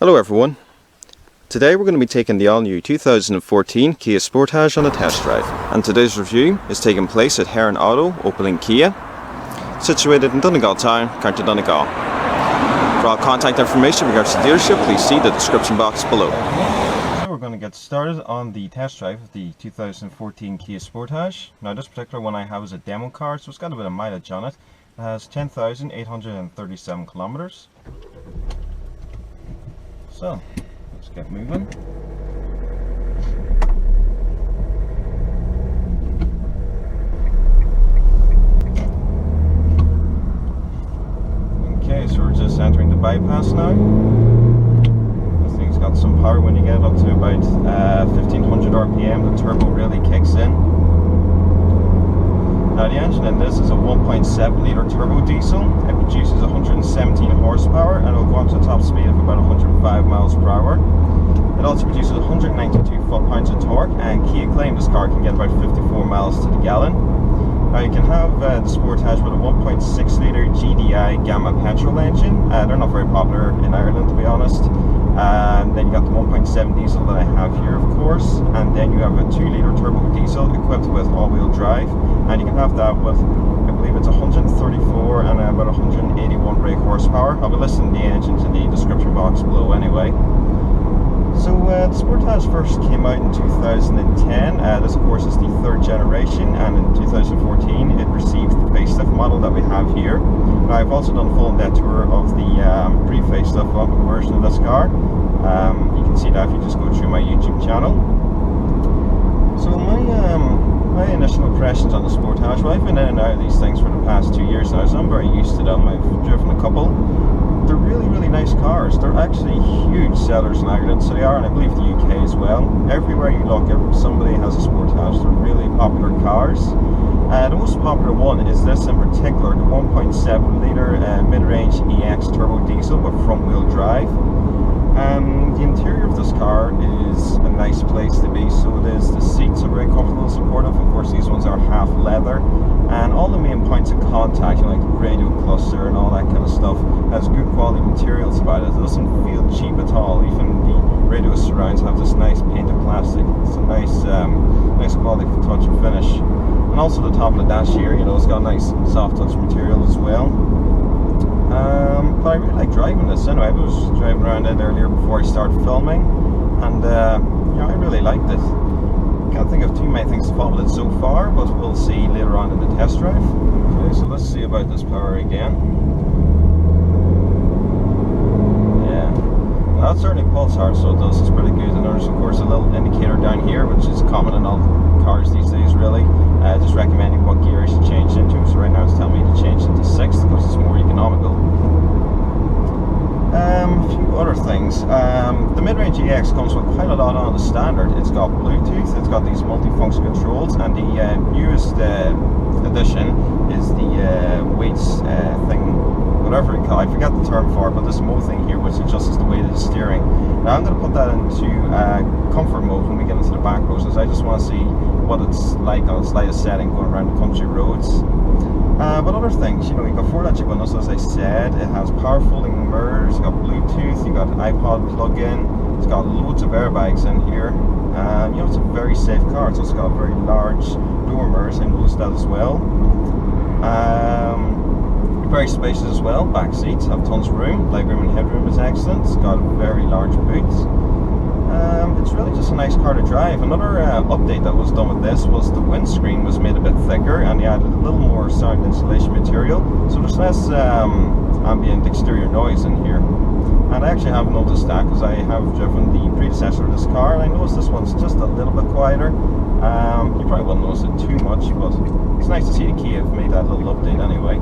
Hello everyone. Today we're going to be taking the all-new 2014 Kia Sportage on a test drive, and today's review is taking place at Heron Auto, Opel and Kia, situated in Donegal Town, County Donegal. For all contact information in regards to the dealership, please see the description box below. So we're going to get started on the test drive of the 2014 Kia Sportage. Now this particular one I have is a demo car, so it's got a bit of mileage on it. It has 10,837 kilometers. So, let's get moving. Okay, so we're just entering the bypass now. This thing's got some power. When you get up to about 1500 RPM, the turbo really kicks in. Now the engine in this is a 1.7 litre turbo diesel. It produces 117 horsepower and it will go up to a top speed of about 105 miles per hour. It also produces 192 foot-pounds of torque, and Kia claim this car can get about 54 miles to the gallon. Now you can have the Sportage with a 1.6 litre GDI Gamma petrol engine. They're not very popular in Ireland, to be honest. And then you got the 1.7 diesel that I have here, of course, and then you have a 2 litre turbo diesel equipped with all-wheel drive, and you can have that with, I believe it's 134 and about 181 brake horsepower. I'll be listing the engines in the description box below anyway. So the Sportage first came out in 2010. This of course is the third generation, and in 2014 it received the facelift model that we have here. Now I've also done a full in-depth tour of the pre-facelift version of this car. You can see that if you just go through my YouTube channel. So my initial impressions on the Sportage, well, I've been in and out of these things for the past 2 years now, so I'm very used to them. I've driven a couple. They're really nice cars. They're actually huge sellers in Ireland, so they are, and I believe the UK as well. Everywhere you look, somebody has a Sportage. They're really popular cars. The most popular one is this in particular, the 1.7 litre mid-range EX turbo diesel with front-wheel drive. The interior of this car is a nice place to be, so it is. The seats are very comfortable and supportive. Of course, these ones are half leather, and all the main points of contact, you know, like the radio cluster and all that kind of stuff, has good quality materials about it. It doesn't feel cheap at all. Even the radio surrounds have this nice painted plastic. It's a nice quality touch and finish. And also the top of the dash here, you know, it's got a nice soft touch material as well. But I really like driving this anyway. I was driving around it earlier before I started filming, and you know, I really liked it. Can't think of too many things to fault with it so far, but we'll see later on in the test drive. Okay, so let's see about this power again. Yeah, well, that certainly pulls hard, so it does. It's pretty good. And there's of course a little indicator down here, which is common in all cars these days, really. Just recommending what gear I should change into. So right now it's telling me to change into 6th because it's more economical. A few other things. The mid-range EX comes with quite a lot on the standard. It's got Bluetooth, it's got these multifunction controls, and the newest addition is the weights thing, whatever it calls. I forgot the term for it, but this mode thing here which adjusts the weight of the steering. Now I'm going to put that into comfort mode when we get into the back roads, as I just want to see what it's like on its lightest setting going around the country roads. But other things, you know, you've got 4 electric windows, as I said. It has power folding mirrors, you've got Bluetooth, you've got iPod plug-in, it's got loads of airbags in here. You know, it's a very safe car. It's also got very large door mirrors, I noticed that as well. Very spacious as well. Back seats have tons of room. Legroom and headroom is excellent. It's got a very large boot. It's really just a nice car to drive. Another update that was done with this was the windscreen was made a bit thicker, and they added a little more sound insulation material, so there's less ambient exterior noise in here. And I actually have noticed that because I have driven the predecessor of this car, and I noticed this one's just a little bit quieter. You probably wouldn't notice it too much, but it's nice to see the Kia have made that little update anyway.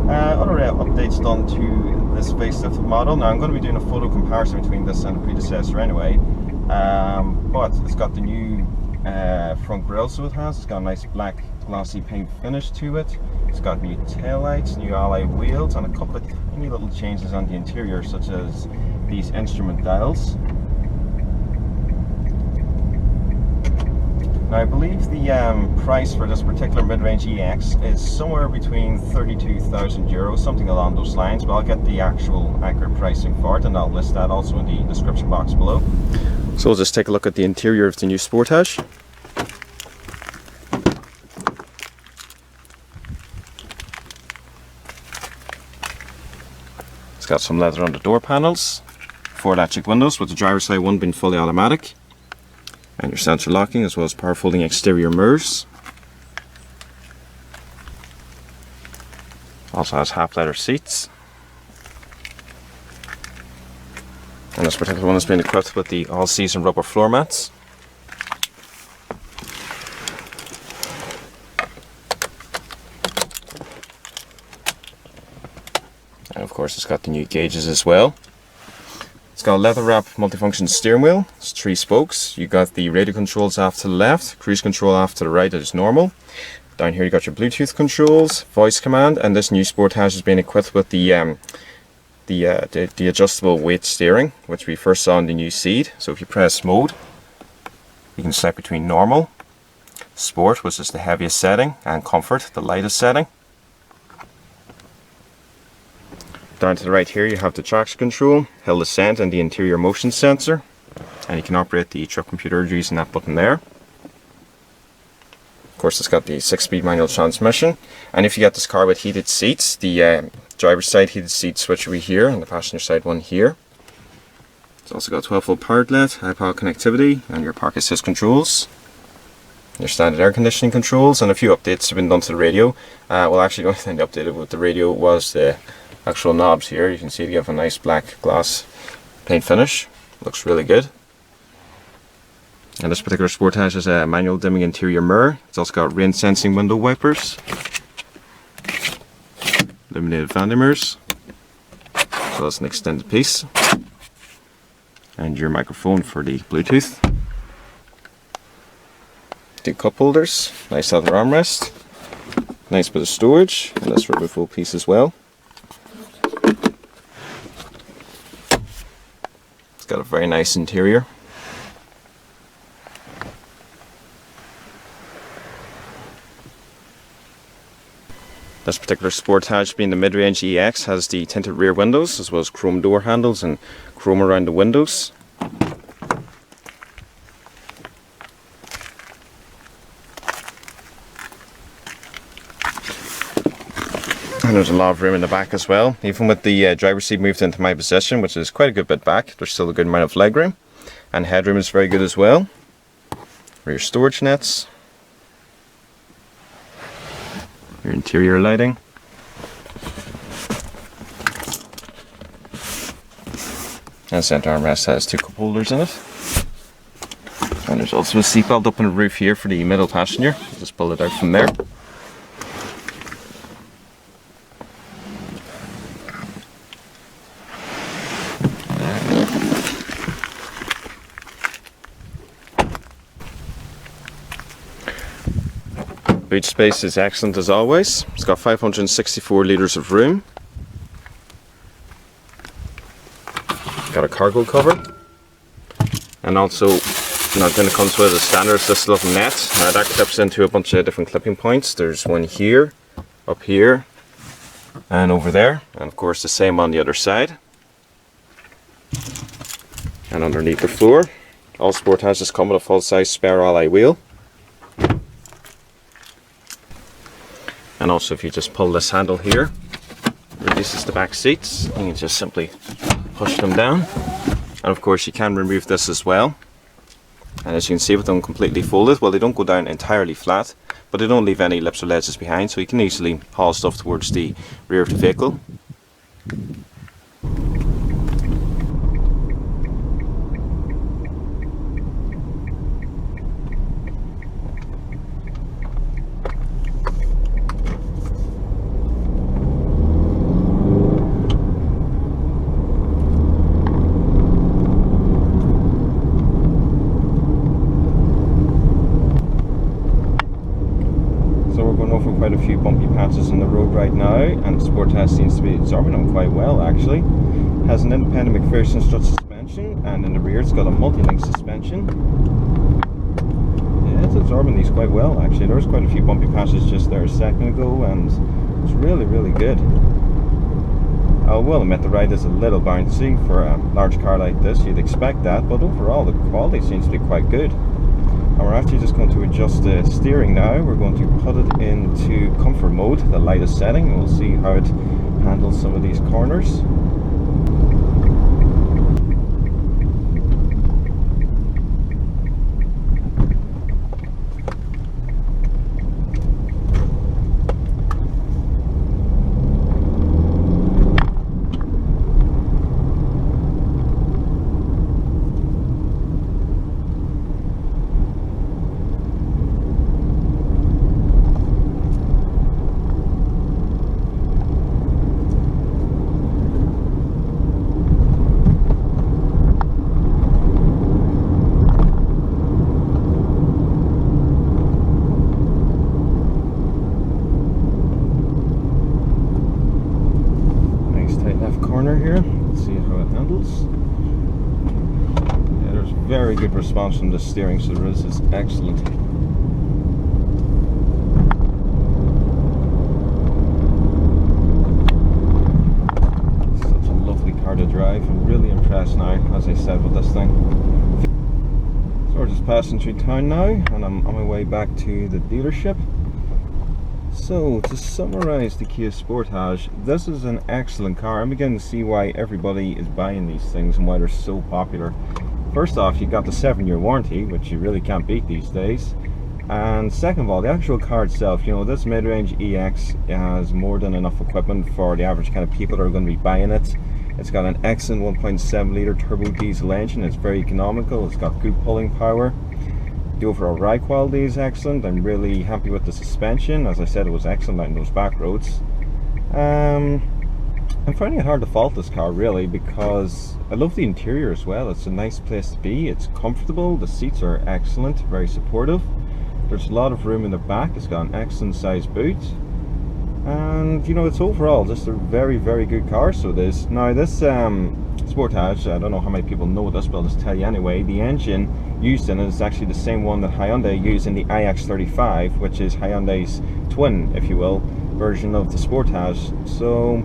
Other updates done to this facelift model. Now I'm going to be doing a photo comparison between this and the predecessor anyway, but it's got the new front grille, so it's got a nice black glossy paint finish to it. It's got new taillights, new alloy wheels, and a couple of tiny little changes on the interior, such as these instrument dials. Now, I believe the price for this particular mid-range EX is somewhere between €32,000, something along those lines, but I'll get the actual accurate pricing for it and I'll list that also in the description box below. So we'll just take a look at the interior of the new Sportage. It's got some leather on the door panels, 4 electric windows with the driver's side one being fully automatic, and your sensor locking as well as power folding exterior mirrors. Also has half leather seats. And this particular one has been equipped with the all-season rubber floor mats. And of course it's got the new gauges as well. It's got a leather wrap multifunction steering wheel. It's 3 spokes. You got the radio controls off to the left, cruise control off to the right as normal. Down here you got your Bluetooth controls, voice command, and this new Sportage has been equipped with the adjustable weight steering, which we first saw in the new Seed. So if you press mode, you can select between normal, sport, which is the heaviest setting, and comfort, the lightest setting. Down to the right here you have the traction control, hill descent, and the interior motion sensor, and you can operate the truck computer using that button there. Of course it's got the 6-speed manual transmission, and if you get this car with heated seats, the driver's side heated seat switch will be here and the passenger side one here. It's also got 12-volt power outlet, iPod connectivity, and your park assist controls, your standard air conditioning controls, and a few updates have been done to the radio. Well, actually the only thing they updated with the radio was the actual knobs here. You can see they have a nice black glass paint finish. Looks really good. And this particular Sportage has a manual dimming interior mirror. It's also got rain sensing window wipers, illuminated vanity mirrors, as well as an extended piece, and your microphone for the Bluetooth. 2 cup holders, nice leather armrest, nice bit of storage, and this removable piece as well. It's got a very nice interior. This particular Sportage, being the mid-range EX, has the tinted rear windows as well as chrome door handles and chrome around the windows. And there's a lot of room in the back as well. Even with the driver's seat moved into my position, which is quite a good bit back, there's still a good amount of leg room. And headroom is very good as well. Rear storage nets. Your interior lighting. And the center armrest has 2 cup holders in it. And there's also a seatbelt up on the roof here for the middle passenger. Just pull it out from there. Boot space is excellent as always. It's got 564 litres of room. Got a cargo cover. And also, then it comes with a standard this little net. That clips into a bunch of different clipping points. There's one here, up here, and over there. And of course the same on the other side. And underneath the floor. All Sportages come with a full-size spare alloy wheel. And also if you just pull this handle here, it reduces the back seats, and you can just simply push them down. And of course you can remove this as well. And as you can see with them completely folded, well, they don't go down entirely flat, but they don't leave any lips or ledges behind, so you can easily haul stuff towards the rear of the vehicle. Quite a few bumpy patches in the road right now, and the Sportage seems to be absorbing them quite well actually. Has an independent McPherson strut suspension, and in the rear it's got a multi-link suspension. Good. it's absorbing these quite well actually. There was quite a few bumpy patches just there a second ago, and it's really good. I will admit the ride is a little bouncy for a large car like this. You'd expect that, but overall the quality seems to be quite good. And we're actually just going to adjust the steering now. We're going to put it into comfort mode, the lightest setting, and we'll see how it handles some of these corners. Corner here, let's see how it handles. Yeah, there's very good response from the steering, so this is excellent. Such a lovely car to drive. I'm really impressed now, as I said, with this thing. So we're just passing through town now, and I'm on my way back to the dealership. So, to summarise the Kia Sportage, this is an excellent car. I'm beginning to see why everybody is buying these things and why they're so popular. First off, you got the 7-year warranty, which you really can't beat these days. And second of all, the actual car itself, you know, this mid-range EX has more than enough equipment for the average kind of people that are going to be buying it. It's got an excellent 1.7 litre turbo diesel engine. It's very economical. It's got good pulling power. The overall ride quality is excellent. I'm really happy with the suspension. As I said, it was excellent out in those back roads. I'm finding it hard to fault this car really, because I love the interior as well. It's a nice place to be. It's comfortable. The seats are excellent, very supportive. There's a lot of room in the back. It's got an excellent sized boot, and you know, it's overall just a very good car. So it is. Now this Sportage, I don't know how many people know this, but I'll just tell you anyway. The engine used in it is actually the same one that Hyundai used in the iX35, which is Hyundai's twin, if you will, version of the Sportage. So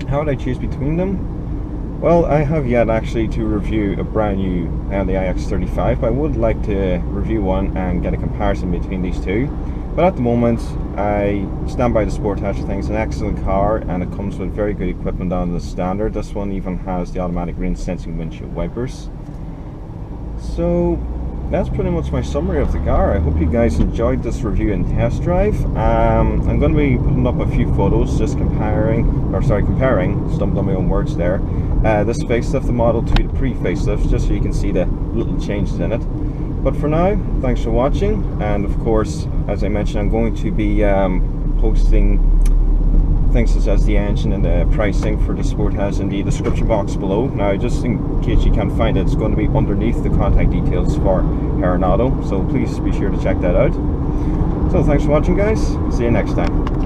how would I choose between them? Well, I have yet actually to review a brand new Hyundai iX35, but I would like to review one and get a comparison between these two. But at the moment, I stand by the Sportage. I think it's an excellent car, and it comes with very good equipment on the standard. This one even has the automatic rain sensing windshield wipers. So that's pretty much my summary of the car. I hope you guys enjoyed this review and test drive. I'm going to be putting up a few photos just comparing, stumbled on my own words there, this facelift, the Model 2 to pre-facelift, just so you can see the little changes in it. But for now, thanks for watching, and of course, as I mentioned, I'm going to be posting things such as the engine and the pricing for the Sportage in the description box below. Now, just in case you can't find it, it's going to be underneath the contact details for Heron Auto, so please be sure to check that out. So thanks for watching, guys. See you next time.